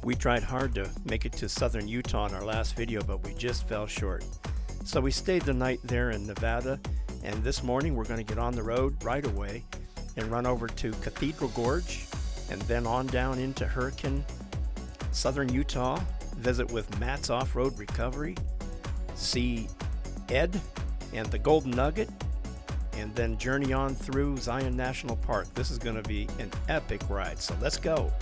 We tried hard to make it to southern Utah in our last video, but we just fell short. So we stayed the night there in Nevada, and this morning we're going to get on the road right away and run over to Cathedral Gorge and then on down into Hurricane, southern Utah, visit with Matt's Off-Road Recovery, see Ed and the Golden Nugget, and then journey on through Zion National Park. This is going to be an epic ride, so let's go.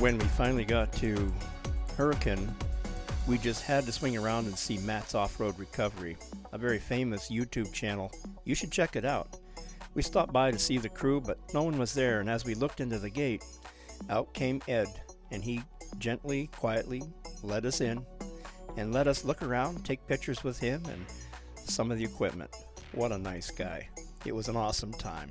When we finally got to Hurricane, we just had to swing around and see Matt's Off-Road Recovery, a very famous YouTube channel. You should check it out. We stopped by to see the crew, but no one was there, and as we looked into the gate, out came Ed, and he gently, quietly let us in and let us look around, take pictures with him and some of the equipment. What a nice guy. It was an awesome time.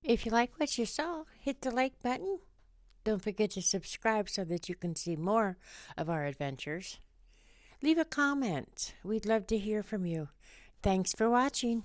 If you like what you saw, hit the like button. Don't forget to subscribe so that you can see more of our adventures. Leave a comment. We'd love to hear from you. Thanks for watching.